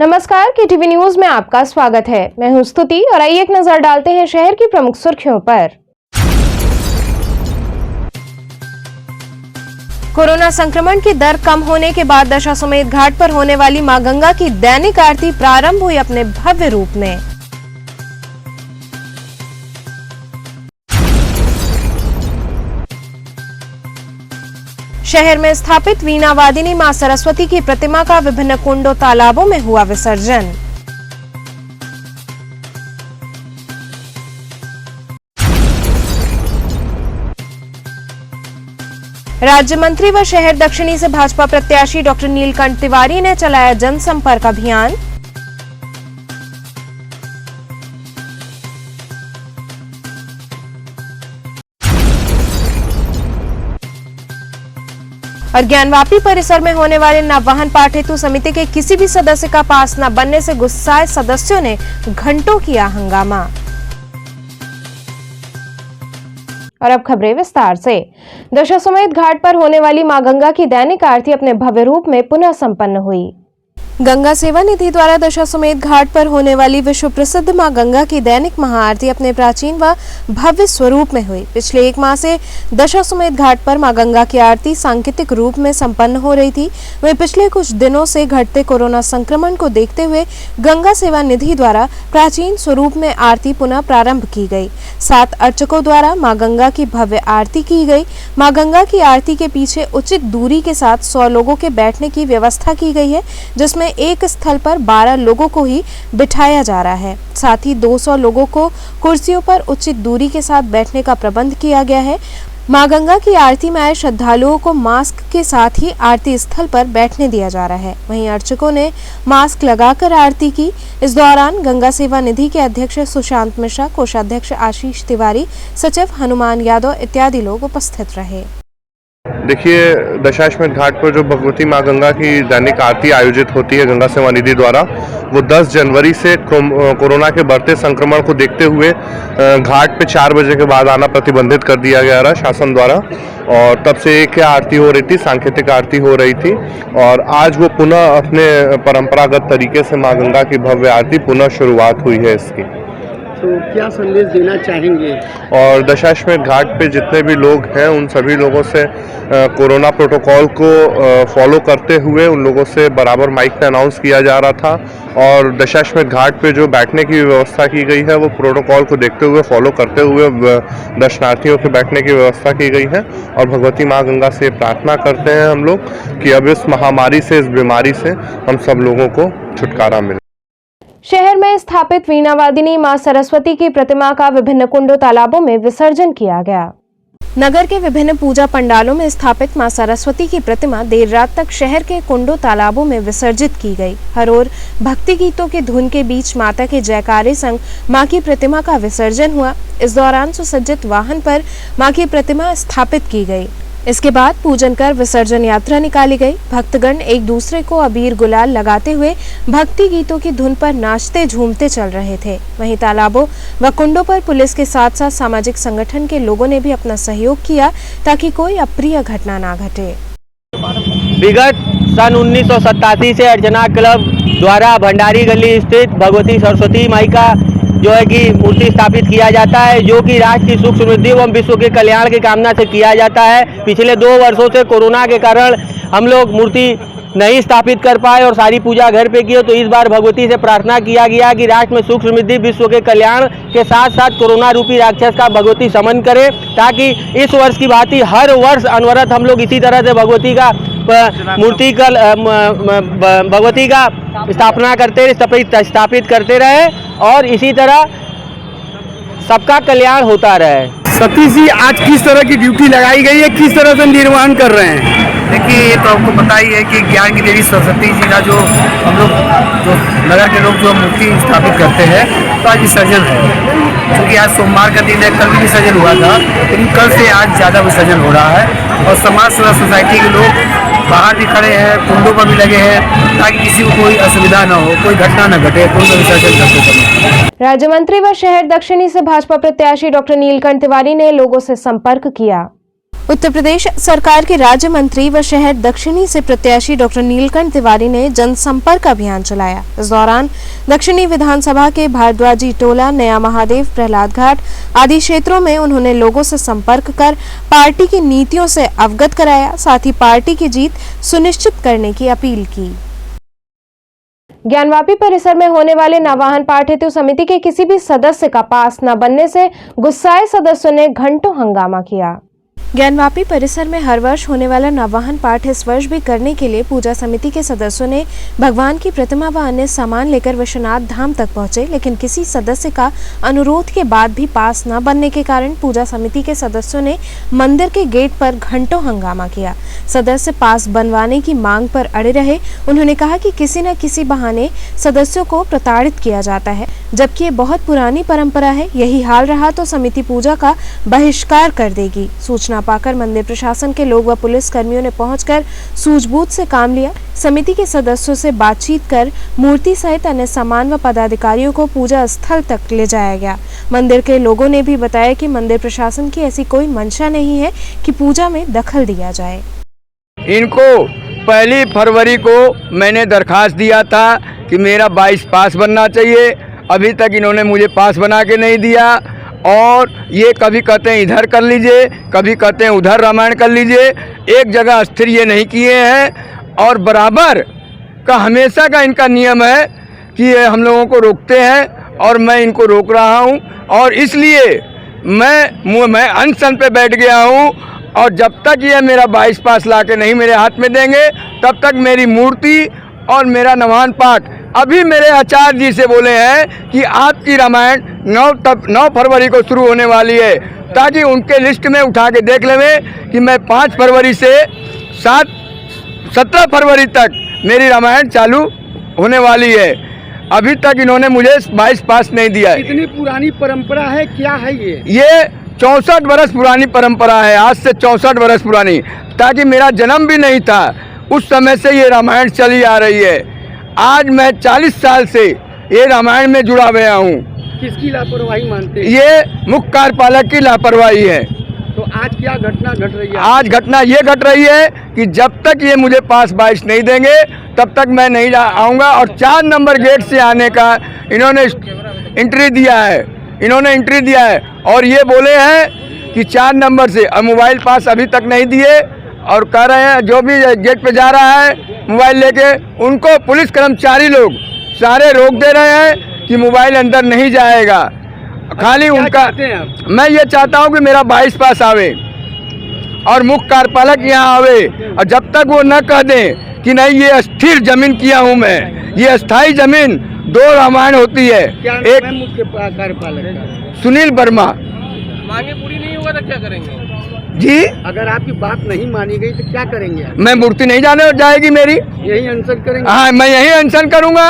नमस्कार, KTV news में आपका स्वागत है। मैं हूं स्तुति और आइए एक नजर डालते हैं शहर की प्रमुख सुर्खियों पर। कोरोना संक्रमण की दर कम होने के बाद दशाश्वमेध घाट पर होने वाली मां गंगा की दैनिक आरती प्रारंभ हुई अपने भव्य रूप में। शहर में स्थापित वीणा वादिनी मां सरस्वती की प्रतिमा का विभिन्न कुंडों तालाबों में हुआ विसर्जन। राज्य मंत्री व शहर दक्षिणी से भाजपा प्रत्याशी डॉक्टर नीलकंठ तिवारी ने चलाया जनसंपर्क अभियान। और ज्ञानवापी परिसर में होने वाले नववाहन पाठ हेतु समिति के किसी भी सदस्य का पास न बनने से गुस्साए सदस्यों ने घंटों किया हंगामा। और अब खबरें विस्तार से। दशाश्वमेध घाट पर होने वाली मां गंगा की दैनिक आरती अपने भव्य रूप में पुनः संपन्न हुई। गंगा सेवा निधि द्वारा दशाश्वमेध घाट पर होने वाली विश्व प्रसिद्ध मां गंगा की दैनिक महाआरती अपने प्राचीन व भव्य स्वरूप में हुई। पिछले एक माह से दशाश्वमेध घाट पर मां गंगा की आरती सांकेतिक रूप में संपन्न हो रही थी। वहीं पिछले कुछ दिनों से घटते कोरोना संक्रमण को देखते हुए गंगा सेवा निधि द्वारा प्राचीन स्वरूप में आरती पुनः प्रारंभ की गई। 7 अर्चकों द्वारा मां गंगा की भव्य आरती की गई। मां गंगा की आरती के पीछे उचित दूरी के साथ 100 लोगों के बैठने की व्यवस्था की गई है, जिसमें एक स्थल पर 12 लोगों को ही बिठाया जा रहा है। साथ ही 200 लोगों को कुर्सियों पर उचित दूरी के साथ बैठने का प्रबंध किया गया है। मां गंगा की आरती में आए श्रद्धालुओं को मास्क के साथ ही आरती स्थल पर बैठने दिया जा रहा है। वहीं अर्चकों ने मास्क लगाकर आरती की। इस दौरान गंगा सेवा निधि के अध्यक्ष सुशांत मिश्रा, कोषाध्यक्ष आशीष तिवारी, सचिव हनुमान यादव इत्यादि लोग उपस्थित रहे। देखिए, दशाश्वमेध घाट पर जो भगवती मां गंगा की दैनिक आरती आयोजित होती है गंगा सेवा निधि द्वारा, वो 10 जनवरी से कोरोना के बढ़ते संक्रमण को देखते हुए घाट पे 4 बजे के बाद आना प्रतिबंधित कर दिया गया रहा शासन द्वारा। और तब से एक आरती हो रही थी, सांकेतिक आरती हो रही थी, और आज वो पुनः अपने परंपरागत तरीके से मां गंगा की भव्य आरती पुनः शुरुआत हुई है इसकी। तो क्या संदेश देना चाहेंगे? और दशाश्वमेध घाट पे जितने भी लोग हैं उन सभी लोगों से कोरोना प्रोटोकॉल को फॉलो करते हुए उन लोगों से बराबर माइक पे अनाउंस किया जा रहा था। और दशाश्वमेध घाट पे जो बैठने की व्यवस्था की गई है वो प्रोटोकॉल को देखते हुए फॉलो करते हुए दर्शनार्थियों के बैठने की व्यवस्था की गई है। और भगवती माँ गंगा से प्रार्थना करते हैं हम लोग कि अब इस महामारी से, इस बीमारी से हम सब लोगों को छुटकारा मिले। शहर में स्थापित वीणा वादिनी मां सरस्वती की प्रतिमा का विभिन्न कुंडों तालाबों में विसर्जन किया गया। नगर के विभिन्न पूजा पंडालों में स्थापित मां सरस्वती की प्रतिमा देर रात तक शहर के कुंडों तालाबों में विसर्जित की गई। हर ओर भक्ति गीतों के धुन के बीच माता के जयकारे संग मां की प्रतिमा का विसर्जन हुआ। इस दौरान सुसज्जित वाहन पर मां की प्रतिमा स्थापित की गई। इसके बाद पूजन कर विसर्जन यात्रा निकाली गई। भक्तगण एक दूसरे को अबीर गुलाल लगाते हुए भक्ति गीतों की धुन पर नाचते झूमते चल रहे थे। वहीं तालाबों व कुंडों पर पुलिस के साथ साथ सामाजिक संगठन के लोगों ने भी अपना सहयोग किया ताकि कोई अप्रिय घटना ना घटे। विगत सन 1987 से अर्चना क्लब द्वारा भंडारी गली स्थित भगवती सरस्वती माई का जो है कि मूर्ति स्थापित किया जाता है, जो कि राष्ट्र की सुख समृद्धि एवं विश्व के कल्याण की कामना से किया जाता है। पिछले 2 वर्षों से कोरोना के कारण हम लोग मूर्ति नहीं स्थापित कर पाए और सारी पूजा घर पे की, तो इस बार भगवती से प्रार्थना किया गया कि राष्ट्र में सुख समृद्धि, विश्व के कल्याण के साथ साथ कोरोना रूपी राक्षस का भगवती समन करे, ताकि इस वर्ष की भांति हर वर्ष अनवरत हम लोग इसी तरह से भगवती का मूर्ति का भगवती का स्थापित करते रहे और इसी तरह सबका कल्याण होता रहे। सतीश जी, आज किस तरह की ड्यूटी लगाई गई है, किस तरह से निर्वहन कर रहे हैं? देखिए, ये तो आपको पता ही है कि ज्ञान की देवी सरस्वती जी का जो हम लोग जो नगर के लोग जो मूर्ति स्थापित करते हैं, तो आज विसर्जन है। क्योंकि आज सोमवार का दिन है, कल भी विसर्जन हुआ था, लेकिन कल से आज ज़्यादा विसर्जन हो रहा है। और समाज सेवा सोसाइटी के लोग बाहर भी खड़े हैं, कुंडों पर भी लगे हैं, ताकि किसी को कोई असुविधा न हो, कोई घटना न घटे कुंड विसर्जन करते समय। राज्य मंत्री व शहर दक्षिणी से भाजपा प्रत्याशी डॉक्टर नीलकंठ तिवारी ने लोगों से संपर्क किया। उत्तर प्रदेश सरकार के राज्य मंत्री व शहर दक्षिणी से प्रत्याशी डॉक्टर नीलकंठ तिवारी ने जनसंपर्क अभियान चलाया। इस दौरान दक्षिणी विधानसभा के भारद्वाजी टोला, नया महादेव, प्रहलाद घाट आदि क्षेत्रों में उन्होंने लोगों से संपर्क कर पार्टी की नीतियों से अवगत कराया। साथ ही पार्टी की जीत सुनिश्चित करने की अपील की। ज्ञानवापी परिसर में होने वाले नवाहन पाठ हेतु समिति के किसी भी सदस्य का पास न बनने से गुस्साए सदस्यों ने घंटों हंगामा किया। ज्ञानवापी परिसर में हर वर्ष होने वाला नवाहन पाठ इस वर्ष भी करने के लिए पूजा समिति के सदस्यों ने भगवान की प्रतिमा व अन्य सामान लेकर विश्वनाथ धाम तक पहुंचे, लेकिन किसी सदस्य का अनुरोध के बाद भी पास न बनने के कारण पूजा समिति के सदस्यों ने मंदिर के गेट पर घंटों हंगामा किया। सदस्य पास बनवाने की मांग पर अड़े रहे। उन्होंने कहा कि किसी न किसी बहाने सदस्यों को प्रताड़ित किया जाता है, जबकि ये बहुत पुरानी परंपरा है। यही हाल रहा तो समिति पूजा का बहिष्कार कर देगी। सूचना पाकर मंदिर प्रशासन के लोग व पुलिस कर्मियों ने पहुंचकर सूझबूझ से काम लिया। समिति के सदस्यों से बातचीत कर मूर्ति सहित अन्य सामान व पदाधिकारियों को पूजा स्थल तक ले जाया गया। मंदिर के लोगों ने भी बताया कि मंदिर प्रशासन की ऐसी कोई मंशा नहीं है कि पूजा में दखल दिया जाए। इनको 1 फरवरी को मैंने दरखास्त दिया था कि मेरा 22 पास बनना चाहिए। अभी तक इन्होंने मुझे पास बना के नहीं दिया और ये कभी कहते हैं इधर कर लीजिए, कभी कहते हैं उधर रामायण कर लीजिए। एक जगह स्थिर ये नहीं किए हैं और बराबर का हमेशा का इनका नियम है कि ये हम लोगों को रोकते हैं और मैं इनको रोक रहा हूँ और इसलिए मैं अनशन पे बैठ गया हूँ। और जब तक ये मेरा 22 पास ला के नहीं मेरे हाथ में देंगे तब तक मेरी मूर्ति और मेरा नवाहन पाठ। अभी मेरे आचार्य जी से बोले हैं कि आपकी रामायण 9 फरवरी को शुरू होने वाली है, ताकि उनके लिस्ट में उठा के देख लें कि मैं 5 फरवरी से 17 फरवरी तक मेरी रामायण चालू होने वाली है। अभी तक इन्होंने मुझे 22 पास नहीं दिया है। कितनी पुरानी परंपरा है, क्या है ये 64 वर्ष पुरानी परंपरा है, आज से 64 वर्ष पुरानी। ताकि मेरा जन्म भी नहीं था उस समय से ये रामायण चली आ रही है। आज मैं 40 साल से ये रामायण में जुड़ा गया हूँ। किसकी लापरवाही मानते हैं? ये मुख्य कार्यपालक की लापरवाही है। तो आज क्या घटना घट रही है? आज घटना ये घट रही है कि जब तक ये मुझे पास 22 नहीं देंगे तब तक मैं नहीं आऊँगा। और 4 नंबर गेट से आने का इन्होंने एंट्री दिया है और ये बोले हैं कि 4 नंबर से। और मोबाइल पास अभी तक नहीं दिए और कह रहे हैं जो भी गेट पे जा रहा है मोबाइल लेके, उनको पुलिस कर्मचारी लोग सारे रोक दे रहे हैं कि मोबाइल अंदर नहीं जाएगा। खाली उनका मैं ये चाहता हूँ कि मेरा 22 पास आवे और मुख्य कार्यपालक यहाँ आवे। और जब तक वो न कह दें कि नहीं ये स्थिर जमीन किया हूँ मैं, ये अस्थाई जमीन 2 रामायण होती है। एक मुख्य कार्यपालक सुनील वर्मा। मांगे पूरी नहीं हुआ तो क्या करेंगे जी? अगर आपकी बात नहीं मानी गई तो क्या करेंगे आप? मैं मूर्ति नहीं जाने जाएगी मेरी, यही अनशन करेंगे? हाँ, मैं यही अनशन करूंगा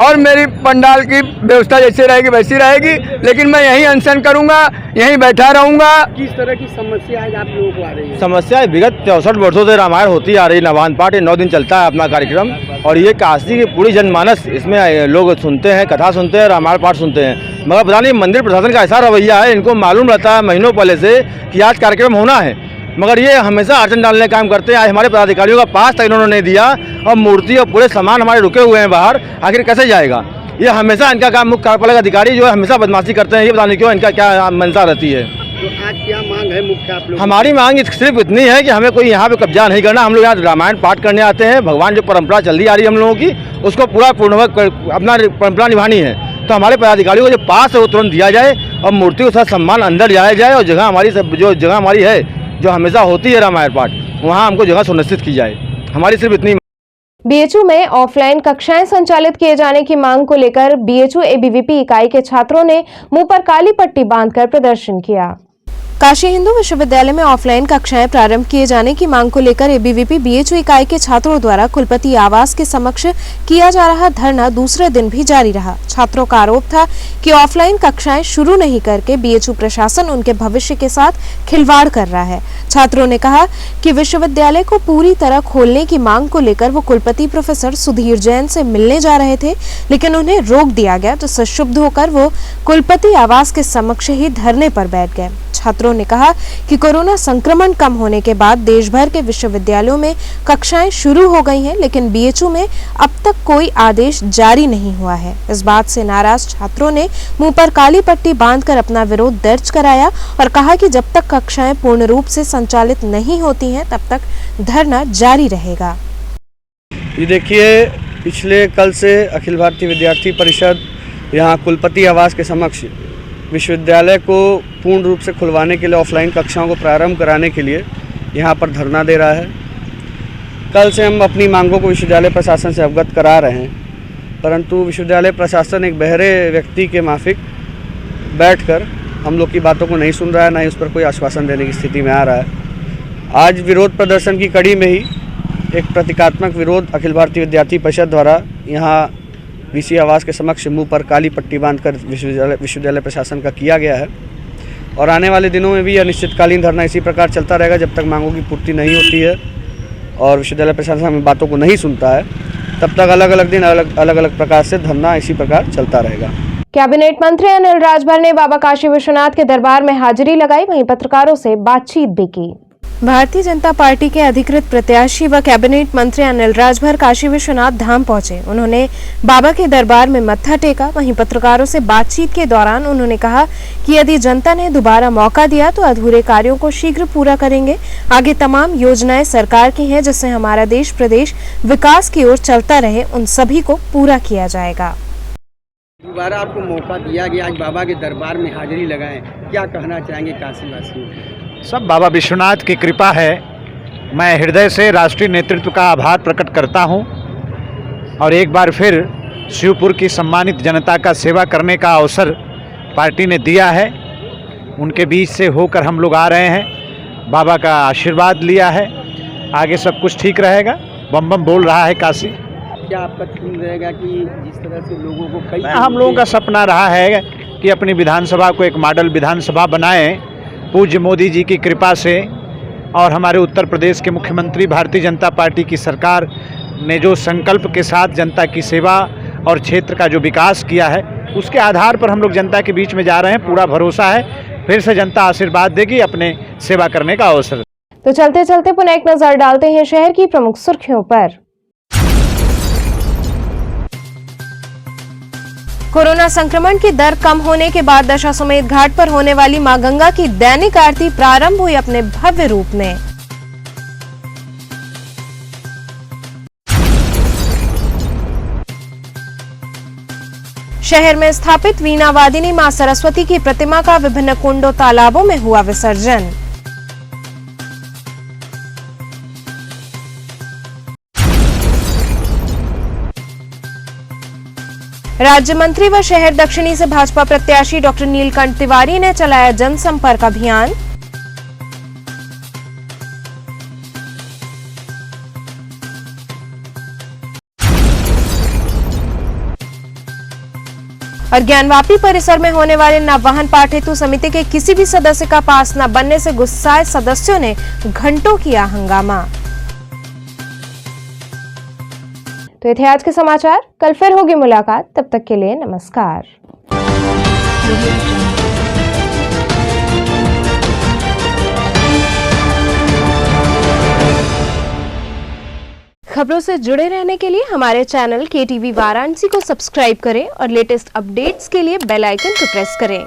और मेरी पंडाल की व्यवस्था जैसे रहेगी वैसी रहेगी, लेकिन मैं यही अनशन करूंगा, यहीं बैठा रहूंगा। किस तरह की समस्या आज आप लोगों को आ रही है? समस्या विगत 64 वर्षों से रामायण होती आ रही। नवाहन पाठ 9 दिन चलता है अपना कार्यक्रम और ये काशी की पूरी जनमानस इसमें लोग सुनते हैं, कथा सुनते हैं, रामायण पाठ सुनते हैं। मगर पता नहीं मंदिर प्रशासन का ऐसा रवैया है, इनको मालूम रहता है महीनों पहले से कि आज कार्यक्रम होना है, मगर ये हमेशा अड़चन डालने का काम करते हैं। आज हमारे पदाधिकारियों का पास तक इन्होंने नहीं दिया और मूर्ति और पूरे सामान हमारे रुके हुए हैं बाहर, आखिर कैसे जाएगा? ये हमेशा इनका काम, मुख्य कार्यपालक अधिकारी जो है हमेशा बदमाशी करते हैं। ये पता नहीं क्यों इनका क्या मंशा रहती है। तो आज क्या मांग है मुख्य आप लोग? हमारी मांग सिर्फ इतनी है कि हमें कोई यहाँ पे कब्जा नहीं करना। हम लोग यहाँ रामायण पाठ करने आते हैं, भगवान जो परंपरा चलती आ रही है हम लोगों की उसको पूरा पूर्णवत अपना परंपरा निभानी है। तो हमारे पदाधिकारियों को जो पास है वो तुरंत दिया जाए और मूर्ति के साथ सम्मान अंदर जाया जाए और जगह हमारी जो जगह हमारी है जो हमेशा होती है रामायण पाठ, वहाँ हमको जगह सुनिश्चित की जाए। हमारी सिर्फ इतनी। बीएचयू में ऑफलाइन कक्षाएं संचालित किए जाने की मांग को लेकर बीएचयू एबीवीपी इकाई के छात्रों ने मुंह पर काली पट्टी बांधकर प्रदर्शन किया। काशी हिंदू विश्वविद्यालय में ऑफलाइन कक्षाएं प्रारंभ किए जाने की मांग को लेकर एबीवीपी बीएचयू इकाई के छात्रों द्वारा कुलपति आवास के समक्ष किया जा रहा धरना दूसरे दिन भी जारी रहा। छात्रों का आरोप था कि ऑफलाइन कक्षाएं शुरू नहीं करके बीएचयू प्रशासन उनके भविष्य के साथ खिलवाड़ कर रहा है। छात्रों ने कहा कि विश्वविद्यालय को पूरी तरह खोलने की मांग को लेकर वो कुलपति प्रोफेसर सुधीर जैन से मिलने जा रहे थे, लेकिन उन्हें रोक दिया गया, जिससे क्षुब्ध होकर वो कुलपति आवास के समक्ष ही धरने पर बैठ गए। छात्रों ने कहा कि कोरोना संक्रमण कम होने के बाद देश भर के विश्वविद्यालयों में कक्षाएं शुरू हो गई हैं, लेकिन बीएचयू में अब तक कोई आदेश जारी नहीं हुआ है। इस बात से नाराज छात्रों ने मुंह पर काली पट्टी बांधकर अपना विरोध दर्ज कराया और कहा कि जब तक कक्षाएं पूर्ण रूप से संचालित नहीं होती हैं, तब तक धरना जारी रहेगा। ये देखिए, पिछले कल से अखिल भारतीय विद्यार्थी परिषद यहाँ कुलपति आवास के समक्ष विश्वविद्यालय को पूर्ण रूप से खुलवाने के लिए ऑफलाइन कक्षाओं को प्रारंभ कराने के लिए यहाँ पर धरना दे रहा है। कल से हम अपनी मांगों को विश्वविद्यालय प्रशासन से अवगत करा रहे हैं, परंतु विश्वविद्यालय प्रशासन एक बहरे व्यक्ति के माफिक बैठकर हम लोग की बातों को नहीं सुन रहा है, ना ही उस पर कोई आश्वासन देने की स्थिति में आ रहा है। आज विरोध प्रदर्शन की कड़ी में ही एक प्रतीकात्मक विरोध अखिल भारतीय विद्यार्थी परिषद द्वारा यहाँ वीसी आवास के समक्ष मुंह पर काली पट्टी बांधकर विश्वविद्यालय प्रशासन का किया गया है और आने वाले दिनों में भी अनिश्चितकालीन धरना इसी प्रकार चलता रहेगा जब तक मांगों की पूर्ति नहीं होती है और विश्वविद्यालय प्रशासन हमें बातों को नहीं सुनता है। तब तक अलग अलग दिन अलग अलग प्रकार से धरना इसी प्रकार चलता रहेगा। कैबिनेट मंत्री अनिल राजभर ने बाबा काशी विश्वनाथ के दरबार में हाजिरी लगाई, वहीं पत्रकारों से बातचीत भी की। भारतीय जनता पार्टी के अधिकृत प्रत्याशी व कैबिनेट मंत्री अनिल राजभर काशी विश्वनाथ धाम पहुंचे। उन्होंने बाबा के दरबार में मत्था टेका। वहीं पत्रकारों से बातचीत के दौरान उन्होंने कहा कि यदि जनता ने दोबारा मौका दिया तो अधूरे कार्यों को शीघ्र पूरा करेंगे। आगे तमाम योजनाएं सरकार की हैं, जिससे हमारा देश प्रदेश विकास की ओर चलता रहे, उन सभी को पूरा किया जाएगा। दोबारा आपको मौका दिया गया, आज बाबा के दरबार में हाजिरी लगाएं, क्या कहना चाहेंगे काशी वासियों को? सब बाबा विश्वनाथ की कृपा है। मैं हृदय से राष्ट्रीय नेतृत्व का आभार प्रकट करता हूं और एक बार फिर शिवपुर की सम्मानित जनता का सेवा करने का अवसर पार्टी ने दिया है। उनके बीच से होकर हम लोग आ रहे हैं, बाबा का आशीर्वाद लिया है, आगे सब कुछ ठीक रहेगा। बम बम बोल रहा है काशी। क्या आपका थीम रहेगा कि जिस तरह से लोगों को हम लोगों का सपना रहा है कि अपनी विधानसभा को एक मॉडल विधानसभा बनाएं, पूज्य मोदी जी की कृपा से और हमारे उत्तर प्रदेश के मुख्यमंत्री भारतीय जनता पार्टी की सरकार ने जो संकल्प के साथ जनता की सेवा और क्षेत्र का जो विकास किया है, उसके आधार पर हम लोग जनता के बीच में जा रहे हैं। पूरा भरोसा है फिर से जनता आशीर्वाद देगी अपने सेवा करने का अवसर। तो चलते चलते पुनः एक नजर डालते हैं शहर की प्रमुख सुर्खियों पर। कोरोना संक्रमण की दर कम होने के बाद दशाश्वमेध घाट पर होने वाली मां गंगा की दैनिक आरती प्रारंभ हुई अपने भव्य रूप में। शहर में स्थापित वीणा वादिनी मां सरस्वती की प्रतिमा का विभिन्न कुंडों तालाबों में हुआ विसर्जन। राज्य मंत्री व शहर दक्षिणी से भाजपा प्रत्याशी डॉक्टर नीलकंठ तिवारी ने चलाया जनसंपर्क अभियान। और ज्ञानवापी परिसर में होने वाले नववाहन पाठ हेतु समिति के किसी भी सदस्य का पास न बनने से गुस्साए सदस्यों ने घंटों किया हंगामा। तो ये थे आज के समाचार। कल फिर होगी मुलाकात, तब तक के लिए नमस्कार। खबरों से जुड़े रहने के लिए हमारे चैनल KTV वाराणसी को सब्सक्राइब करें और लेटेस्ट अपडेट्स के लिए बेल आइकन को प्रेस करें।